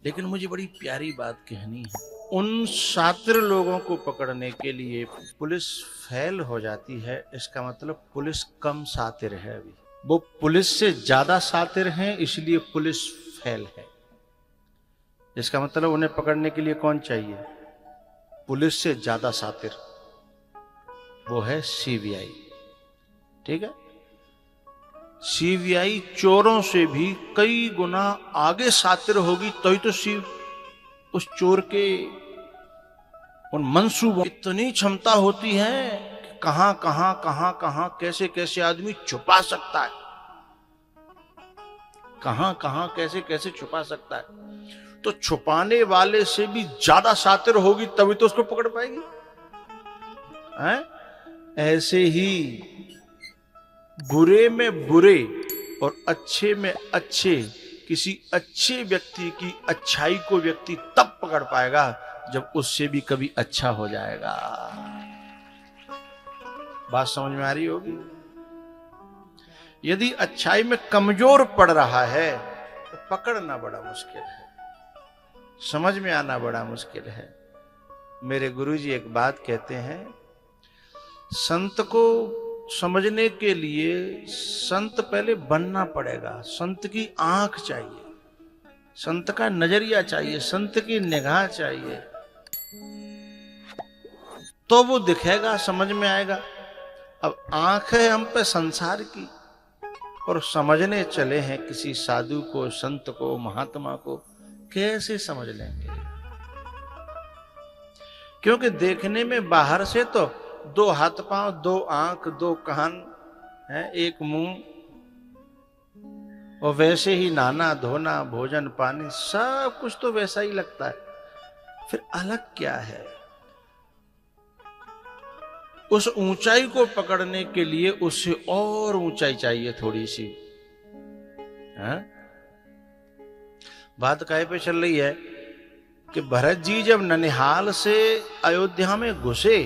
लेकिन मुझे बड़ी प्यारी बात कहनी है। उन शातिर लोगों को पकड़ने के लिए पुलिस फेल हो जाती है, इसका मतलब पुलिस कम शातिर है। अभी वो पुलिस से ज्यादा शातिर हैं, इसलिए पुलिस फेल है। इसका मतलब उन्हें पकड़ने के लिए कौन चाहिए? पुलिस से ज्यादा शातिर, वो है सीबीआई। ठीक है, सीबीआई चोरों से भी कई गुना आगे शातिर होगी, तो उस चोर के उन मंसूबों इतनी क्षमता होती है कि कहां कैसे कैसे आदमी छुपा सकता है, कहां कैसे कैसे छुपा सकता है। तो छुपाने वाले से भी ज्यादा शातिर होगी, तभी तो उसको पकड़ पाएगी। हैं? ऐसे ही बुरे में बुरे और अच्छे में अच्छे किसी अच्छे व्यक्ति की अच्छाई को व्यक्ति तब पकड़ पाएगा जब उससे भी कभी अच्छा हो जाएगा। बात समझ में आ रही होगी। यदि अच्छाई में कमजोर पड़ रहा है तो पकड़ना बड़ा मुश्किल है, समझ में आना बड़ा मुश्किल है। मेरे गुरुजी एक बात कहते हैं, संत को समझने के लिए संत पहले बनना पड़ेगा। संत की आंख चाहिए, संत का नजरिया चाहिए, संत की निगाह चाहिए, तो वो दिखेगा, समझ में आएगा। अब आंख है हम पे संसार की, और समझने चले हैं किसी साधु को, संत को, महात्मा को, कैसे समझ लेंगे? क्योंकि देखने में बाहर से तो दो हाथ पांव, दो आंख, दो कान है, एक मुंह, और वैसे ही नहाना धोना, भोजन पानी, सब कुछ तो वैसा ही लगता है। फिर अलग क्या है? उस ऊंचाई को पकड़ने के लिए उससे और ऊंचाई चाहिए थोड़ी सी। है? बात काहे पे चल रही है कि भरत जी जब ननिहाल से अयोध्या में घुसे,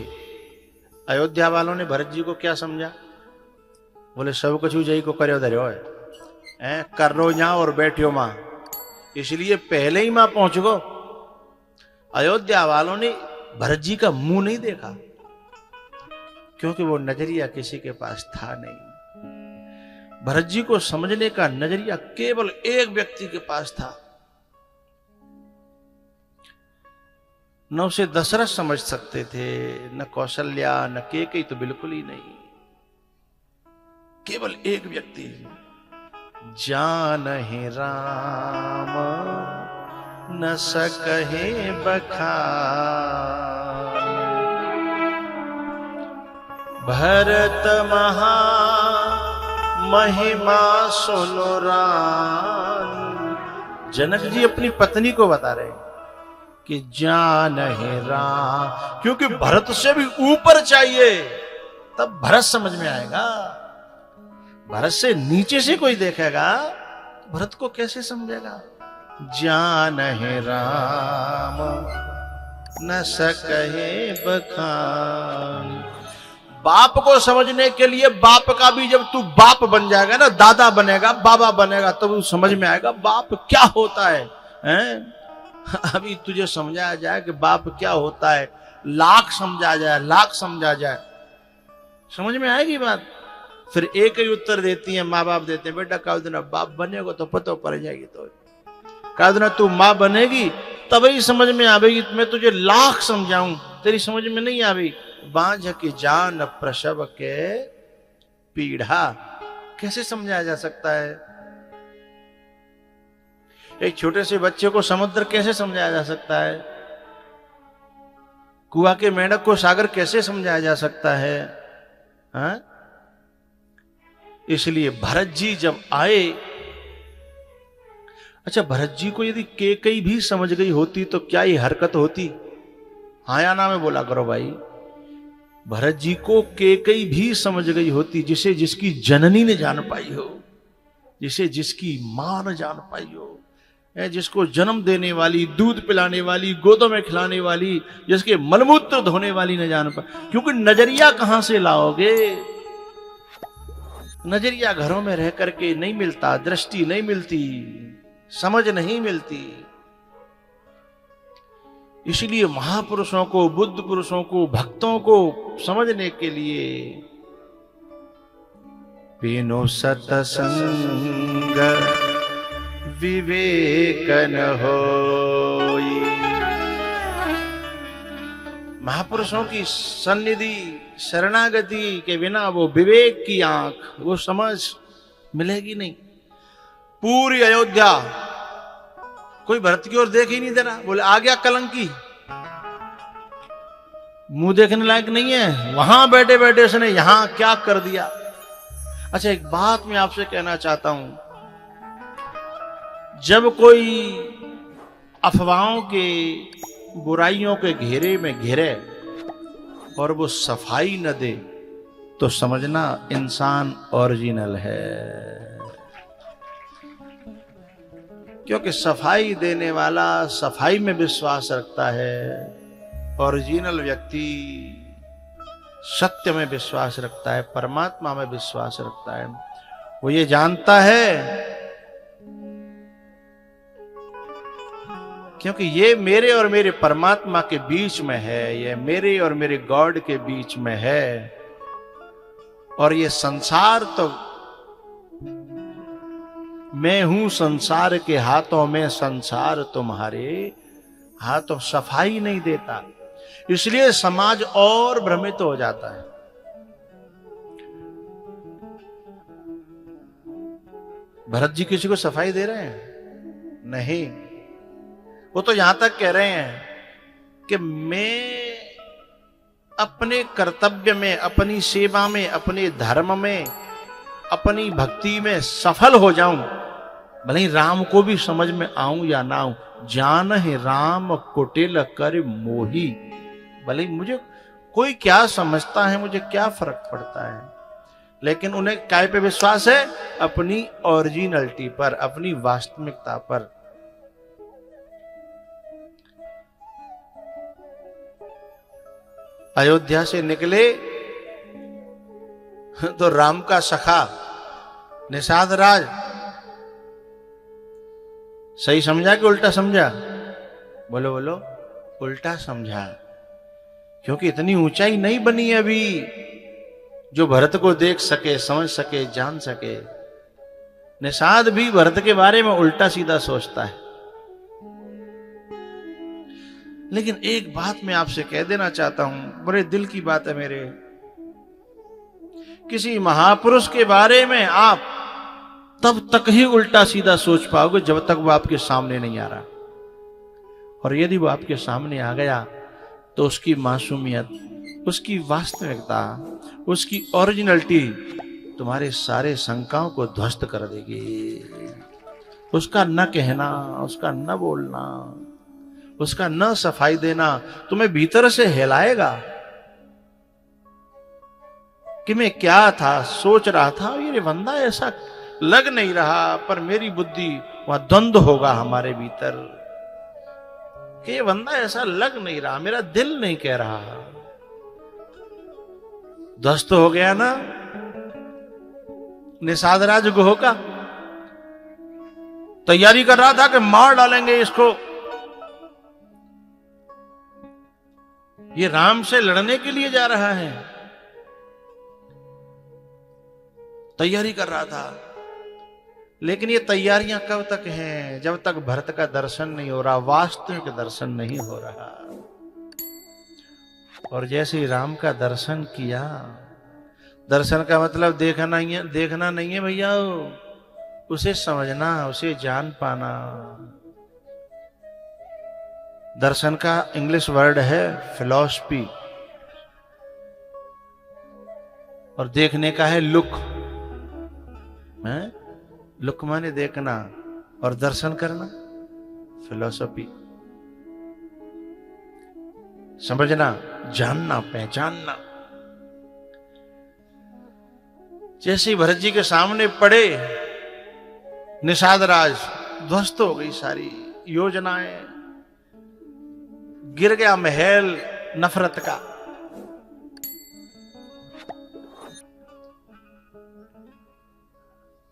अयोध्या वालों ने भरत जी को क्या समझा? बोले सब कुछ जई को करो धरो है, कर रो जा और बैठो मां, इसलिए पहले ही मां पहुंच गो। अयोध्या वालों ने भरत जी का मुंह नहीं देखा, क्योंकि वो नजरिया किसी के पास था नहीं। भरत जी को समझने का नजरिया केवल एक व्यक्ति के पास था। न उसे दशरथ समझ सकते थे, न कौशल्या, न केकई, तो बिल्कुल ही नहीं। केवल एक व्यक्ति, जानहि राम न सकहे बखान, भरत महा महिमा सुनो राम। जनक जी अपनी पत्नी को बता रहे हैं कि जानहि राम, क्योंकि भरत से भी ऊपर चाहिए, तब भरत समझ में आएगा। भरत से नीचे से कोई देखेगा भरत को कैसे समझेगा? जानहि राम न सकहे बखान। बाप को समझने के लिए बाप का भी, जब तू बाप बन जाएगा ना, दादा बनेगा, बाबा बनेगा, तब तो समझ में आएगा बाप क्या होता है, हैं? अभी तुझे समझाया जाए कि बाप क्या होता है, लाख समझा जाए, लाख समझा जाए, समझ में आएगी बात। फिर एक ही उत्तर देती है माँ बाप देते हैं, बेटा का दिन बाप बनेगा तो पता पड़ जाएगी, तो का दिन तू माँ बनेगी तभी समझ में आवेगी। मैं तुझे लाख समझाऊं, तेरी समझ में नहीं आवेगी। बांझ की जान प्रसव के पीढ़ा, कैसे समझाया जा सकता है? एक छोटे से बच्चे को समुद्र कैसे समझाया जा सकता है? कुआं के मेंढक को सागर कैसे समझाया जा सकता है? हा? इसलिए भरत जी जब आए, अच्छा भरत जी को यदि केकई भी समझ गई होती तो क्या ये हरकत होती? हाँ या ना में बोला करो भाई। भरत जी को केकई भी समझ गई होती, जिसे जिसकी जननी ने जान पाई हो, जिसे जिसकी मां ने जान पाई हो, जिसको जन्म देने वाली, दूध पिलाने वाली, गोदों में खिलाने वाली, जिसके मलमूत्र धोने वाली न जान पाई। क्योंकि नजरिया कहां से लाओगे? नजरिया घरों में रह करके नहीं मिलता, दृष्टि नहीं मिलती, समझ नहीं मिलती। इसलिए महापुरुषों को, बुद्ध पुरुषों को, भक्तों को समझने के लिए बिनु सतसंग विवेक न होई। महापुरुषों की सन्निधि, शरणागति के बिना वो विवेक की आंख, वो समझ मिलेगी नहीं। पूरी अयोध्या कोई भरत की ओर देख ही नहीं दे रहा, बोले आ गया कलंकी, मुंह देखने लायक नहीं है। वहां बैठे बैठे उसने यहां क्या कर दिया। अच्छा, एक बात मैं आपसे कहना चाहता हूं, जब कोई अफवाहों के, बुराइयों के घेरे में घिरे और वो सफाई न दे, तो समझना इंसान ओरिजिनल है। क्योंकि सफाई देने वाला सफाई में विश्वास रखता है, ओरिजिनल व्यक्ति सत्य में विश्वास रखता है, परमात्मा में विश्वास रखता है। वो ये जानता है क्योंकि ये मेरे और मेरे परमात्मा के बीच में है, ये मेरे और मेरे गॉड के बीच में है। और ये संसार तो मैं हूं संसार के हाथों में, संसार तुम्हारे हाथों। सफाई नहीं देता, इसलिए समाज और भ्रमित हो जाता है। भरत जी किसी को सफाई दे रहे हैं? नहीं। वो तो यहां तक कह रहे हैं कि मैं अपने कर्तव्य में, अपनी सेवा में, अपने धर्म में, अपनी भक्ति में सफल हो जाऊं, भले ही राम को भी समझ में आऊं या ना आऊं। जान है राम कुटिल कर मोही, भले ही मुझे कोई क्या समझता है, मुझे क्या फर्क पड़ता है। लेकिन उन्हें काय पे विश्वास है? अपनी ओरिजिनलिटी पर, अपनी वास्तविकता पर। अयोध्या से निकले तो राम का सखा निषाद राज, सही समझा कि उल्टा समझा? बोलो बोलो, उल्टा समझा। क्योंकि इतनी ऊंचाई नहीं बनी अभी जो भरत को देख सके, समझ सके, जान सके। निषाद भी भरत के बारे में उल्टा सीधा सोचता है। लेकिन एक बात मैं आपसे कह देना चाहता हूं, बड़े दिल की बात है मेरे। किसी महापुरुष के बारे में आप तब तक ही उल्टा सीधा सोच पाओगे जब तक वो आपके सामने नहीं आ रहा। और यदि वो आपके सामने आ गया तो उसकी मासूमियत, उसकी वास्तविकता, उसकी ओरिजिनलिटी तुम्हारे सारे शंकाओं को ध्वस्त कर देगी। उसका न कहना, उसका न बोलना, उसका न सफाई देना तुम्हें भीतर से हिलाएगा कि मैं क्या था, सोच रहा था, ये बंदा ऐसा लग नहीं रहा, पर मेरी बुद्धि, वहां द्वंद्व होगा हमारे भीतर कि ये बंदा ऐसा लग नहीं रहा, मेरा दिल नहीं कह रहा। ध्वस्त हो गया ना निषाद राज गुह का। तैयारी कर रहा था कि मार डालेंगे इसको। ये राम से लड़ने के लिए जा रहा है, तैयारी कर रहा था। लेकिन ये तैयारियां कब तक हैं? जब तक भरत का दर्शन नहीं हो रहा, वास्तविक दर्शन नहीं हो रहा। और जैसे ही राम का दर्शन किया, दर्शन का मतलब देखना नहीं है भैया, उसे समझना, उसे जान पाना। दर्शन का इंग्लिश वर्ड है फिलॉसफी, और देखने का है लुक। लुक माने देखना, और दर्शन करना फिलॉसफी। समझना, जानना, पहचानना। जैसे ही भरत जी के सामने पड़े निषाद राज, ध्वस्त हो गई सारी योजनाएं, गिर गया महल नफरत का।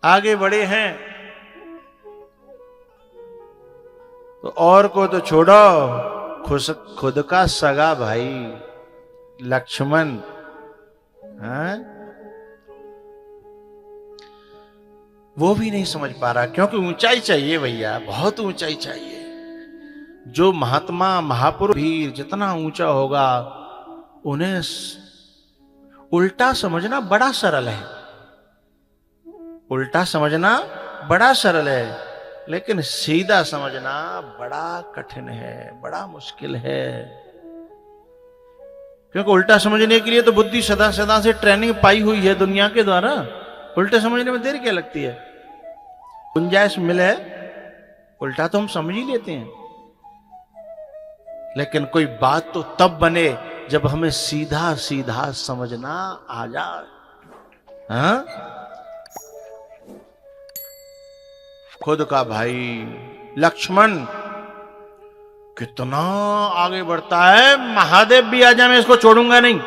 आगे बढ़े हैं तो और को तो छोड़ो, खुद का सगा भाई लक्ष्मण, हाँ? वो भी नहीं समझ पा रहा, क्योंकि ऊंचाई चाहिए भैया, बहुत ऊंचाई चाहिए। जो महात्मा महापुरुष भी जितना ऊंचा होगा, उन्हें उल्टा समझना बड़ा सरल है। उल्टा समझना बड़ा सरल है, लेकिन सीधा समझना बड़ा कठिन है, बड़ा मुश्किल है। क्योंकि उल्टा समझने के लिए तो बुद्धि सदा सदा से ट्रेनिंग पाई हुई है दुनिया के द्वारा। उल्टे समझने में देर क्या लगती है? गुंजाइश मिले उल्टा तो हम समझ ही लेते हैं, लेकिन कोई बात तो तब बने जब हमें सीधा सीधा समझना आ जाए। हाँ? खुद का भाई लक्ष्मण कितना आगे बढ़ता है, महादेव भी आ जाए मैं इसको छोड़ूंगा नहीं।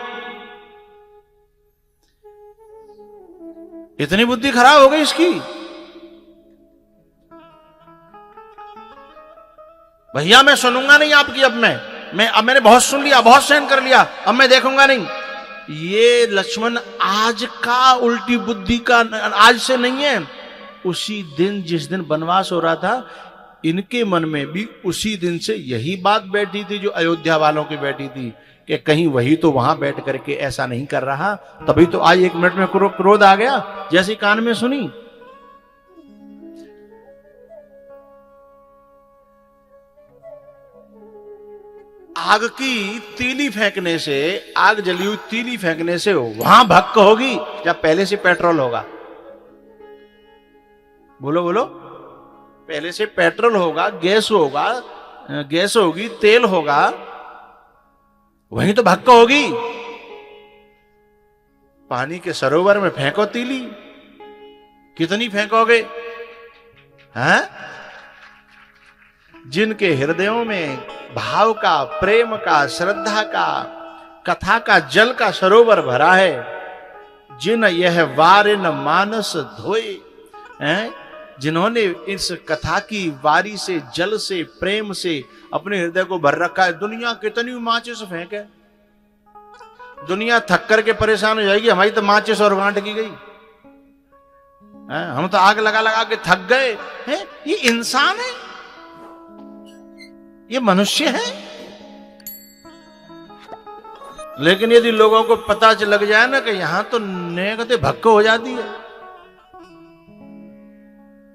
इतनी बुद्धि खराब हो गई इसकी। भैया मैं सुनूंगा नहीं आपकी, अब मैंने बहुत सुन लिया, बहुत सहन कर लिया, अब मैं देखूंगा नहीं। ये लक्ष्मण आज का उल्टी बुद्धि का, आज से नहीं है, उसी दिन जिस दिन वनवास हो रहा था, इनके मन में भी उसी दिन से यही बात बैठी थी जो अयोध्या वालों की बैठी थी, कि कहीं वही तो वहां बैठ करके ऐसा नहीं कर रहा। तभी तो आज 1 मिनट में क्रोध आ गया, जैसे कान में सुनी। आग की तीली फेंकने से, आग जली हुई तीली फेंकने से वहां भक्क होगी या पहले से पेट्रोल होगा? बोलो बोलो। पहले से पेट्रोल होगा, गैस होगा, गैस होगी, तेल होगा, वहीं तो भक्क होगी। पानी के सरोवर में फेंको तीली, कितनी फेंकोगे? हैं? जिनके हृदयों में भाव का, प्रेम का, श्रद्धा का, कथा का जल का सरोवर भरा है, जिन यह वारिन मानस धोए, हैं? जिन्होंने इस कथा की वारी से, जल से, प्रेम से अपने हृदय को भर रखा है। दुनिया कितनी माचिस फेंके, दुनिया थक करके परेशान हो जाएगी, हमारी तो माचिस और गांठ की गई, हम तो आग लगा लगा के थक गए हैं। ये इंसान है, ये मनुष्य है। लेकिन यदि लोगों को पता लग जाए ना कि यहां तो नेकते भक्क हो जाती है,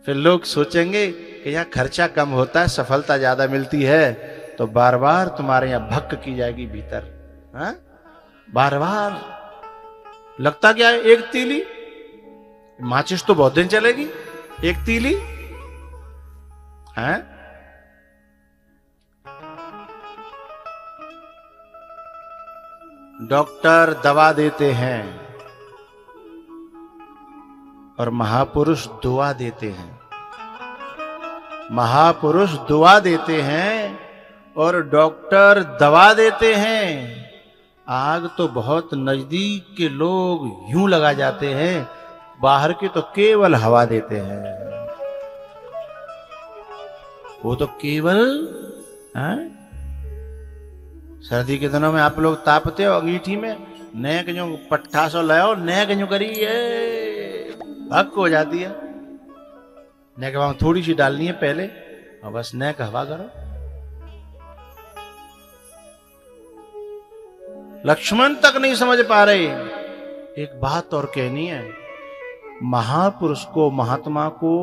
फिर लोग सोचेंगे कि यहाँ खर्चा कम होता है, सफलता ज्यादा मिलती है, तो बार बार तुम्हारे यहां भक्क की जाएगी भीतर। हाँ? बार बार लगता क्या है, एक तीली माचिस तो बहुत दिन चलेगी, एक तीली। हाँ? डॉक्टर दवा देते हैं और महापुरुष दुआ देते हैं। महापुरुष दुआ देते हैं और डॉक्टर दवा देते हैं। आग तो बहुत नजदीक के लोग यूं लगा जाते हैं, बाहर के तो केवल हवा देते हैं। वो तो केवल, हाँ? सर्दी के दिनों में आप लोग तापते हो अंगीठी में, नेक जो पट्ठा सो लाओ, नेक जो करी है भक हो जाती है। नेक वहां थोड़ी सी डालनी है पहले, और बस नेक हवा करो। लक्ष्मण तक नहीं समझ पा रहे। एक बात और कहनी है, महापुरुष को, महात्मा को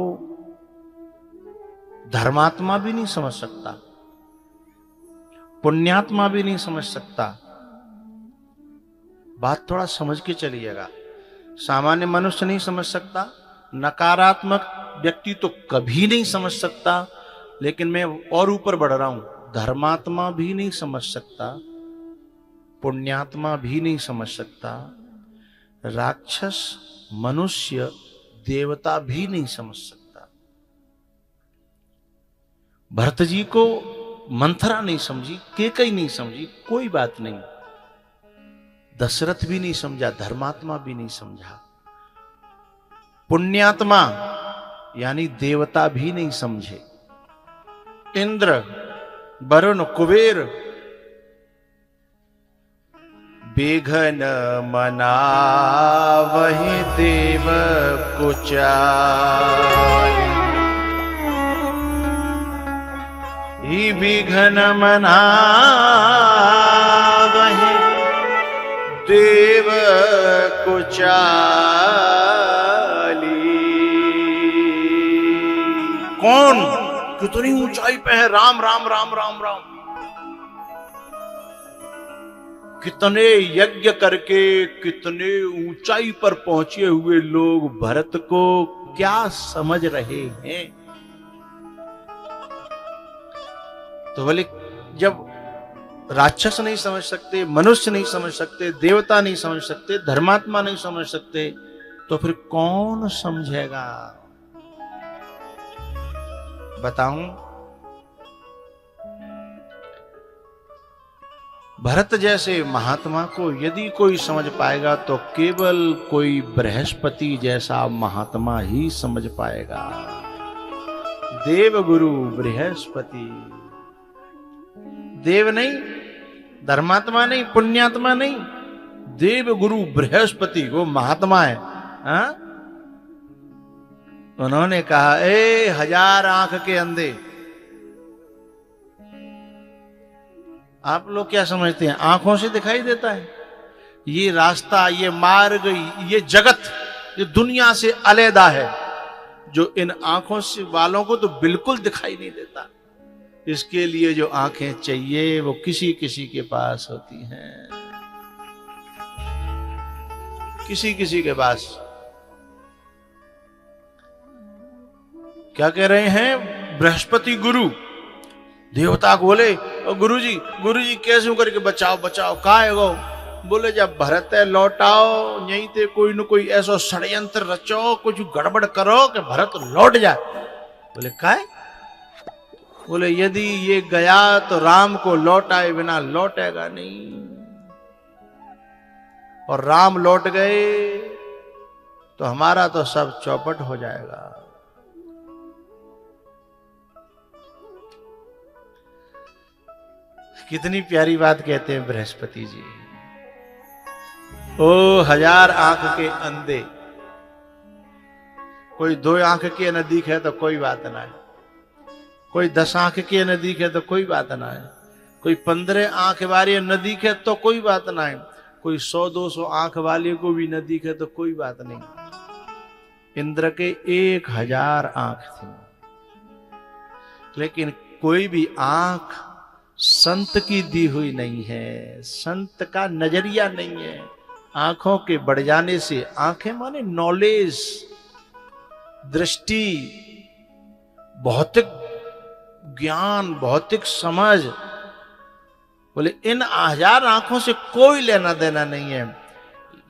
धर्मात्मा भी नहीं समझ सकता, पुण्यात्मा भी नहीं समझ सकता। बात थोड़ा समझ के चलिएगा। सामान्य मनुष्य नहीं समझ सकता, नकारात्मक व्यक्ति तो कभी नहीं समझ सकता, लेकिन मैं और ऊपर बढ़ रहा हूं, धर्मात्मा भी नहीं समझ सकता, पुण्यात्मा भी नहीं समझ सकता, राक्षस, मनुष्य, देवता भी नहीं समझ सकता। भरत जी को मंथरा नहीं समझी, केकई नहीं समझी, कोई बात नहीं। दशरथ भी नहीं समझा, धर्मात्मा भी नहीं समझा, पुण्यात्मा यानी देवता भी नहीं समझे। इंद्र, वरुण, कुबेर बिघन मना वही देव कुचाई, बिघन मना वही देव कुचाली। कौन कितनी ऊंचाई पे है? राम राम राम राम राम। कितने यज्ञ करके कितने ऊंचाई पर पहुंचे हुए लोग भरत को क्या समझ रहे हैं। तो बोले जब राक्षस नहीं समझ सकते, मनुष्य नहीं समझ सकते, देवता नहीं समझ सकते, धर्मात्मा नहीं समझ सकते, तो फिर कौन समझेगा? बताऊं? भरत जैसे महात्मा को यदि कोई समझ पाएगा तो केवल कोई बृहस्पति जैसा महात्मा ही समझ पाएगा। देवगुरु बृहस्पति, देव नहीं, धर्मात्मा नहीं, पुण्यात्मा नहीं, देवगुरु बृहस्पति वो महात्मा है। हा? उन्होंने कहा, ए 1000 आंख के अंधे, आप लोग क्या समझते हैं आंखों से दिखाई देता है? ये रास्ता, ये मार्ग, ये जगत, ये दुनिया से अलग है, जो इन आंखों से वालों को तो बिल्कुल दिखाई नहीं देता। इसके लिए जो आंखें चाहिए वो किसी किसी के पास होती हैं, किसी किसी के पास। क्या कह रहे हैं बृहस्पति गुरु? देवता को बोले, गुरु जी कैसे करके बचाओ बचाओ, का है गो? बोले जब भरत है लौटाओ, यहीं ते कोई न कोई ऐसा षड्यंत्र रचो, कुछ गड़बड़ करो कि भरत लौट जाए। बोले का है? बोले यदि ये गया तो राम को लौटाए बिना लौटेगा नहीं, और राम लौट गए तो हमारा तो सब चौपट हो जाएगा। कितनी प्यारी बात कहते हैं बृहस्पति जी। ओ 1000 आंख के अंधे, कोई 2 आंख के नजदीक है तो कोई बात ना है, कोई 10 आंख के नजदीक है तो कोई बात ना है, कोई 15 आंख वाले नजदीक है तो कोई बात ना है, कोई 100-200 आंख वाले को भी नजदीक है तो कोई बात नहीं। इंद्र के 1000 आंख थी, लेकिन कोई भी आंख संत की दी हुई नहीं है, संत का नजरिया नहीं है। आंखों के बढ़ जाने से, आंखें माने नॉलेज, दृष्टि, भौतिक ज्ञान, भौतिक समझ। बोले इन 1000 आंखों से कोई लेना देना नहीं है,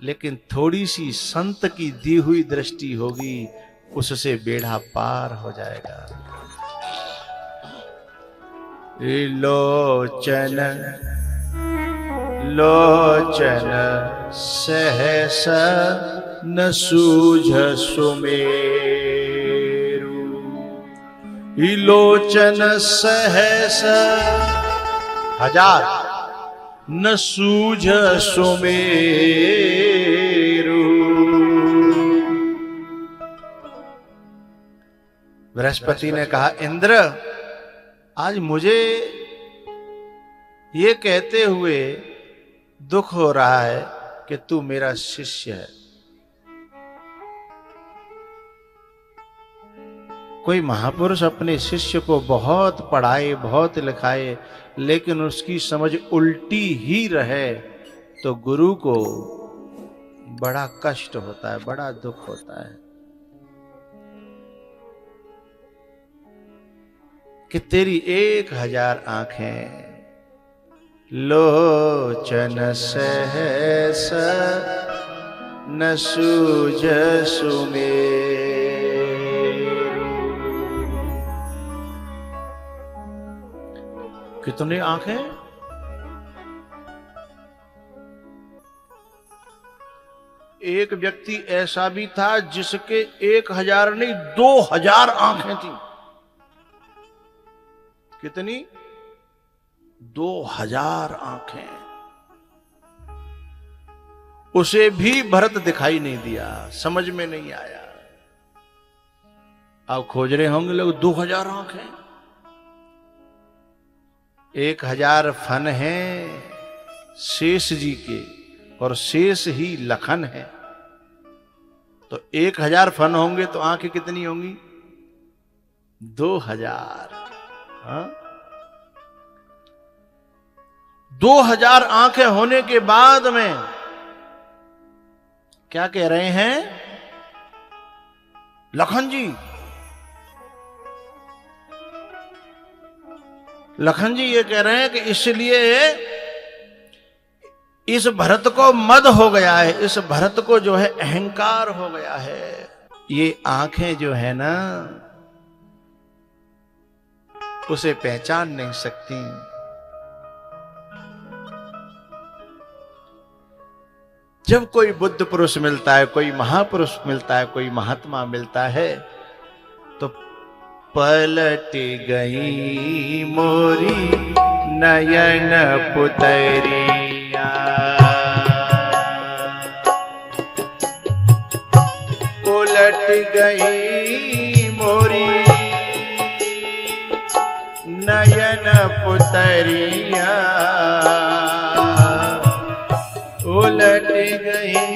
लेकिन थोड़ी सी संत की दी हुई दृष्टि होगी, उससे बेड़ा पार हो जाएगा। लोचन लोचन सहस न सूझ सुमेरु, लोचन सहस 1000 न सूझ सुमेरु। बृहस्पति ने कहा, इंद्र आज मुझे ये कहते हुए दुख हो रहा है कि तू मेरा शिष्य है। कोई महापुरुष अपने शिष्य को बहुत पढ़ाए, बहुत लिखाए, लेकिन उसकी समझ उल्टी ही रहे तो गुरु को बड़ा कष्ट होता है, बड़ा दुख होता है कि तेरी 1000 आंखें लोचन सहस न सूझ सुमेरु। कितनी आंखें? एक व्यक्ति ऐसा भी था जिसके 1000 नहीं 2000 आंखें थी। कितनी? 2000 आंखें। उसे भी भरत दिखाई नहीं दिया, समझ में नहीं आया। अब खोज रहे होंगे लोग 2000 आंख हैं, 1000 फन हैं शेष जी के, और शेष ही लखन है। तो 1000 फन होंगे तो आंखें कितनी होंगी? 2000। हाँ? 2000 आंखें होने के बाद में क्या कह रहे हैं लखन जी? लखन जी ये कह रहे हैं कि इसलिए इस भरत को मद हो गया है, इस भरत को जो है अहंकार हो गया है। ये आंखें जो है ना उसे पहचान नहीं सकती। जब कोई बुद्ध पुरुष मिलता है, कोई महापुरुष मिलता है, कोई महात्मा मिलता है, तो पलट गई मोरी नयन पुतरिया, उलट गई मोरी नयन पुतरिया, उलट गई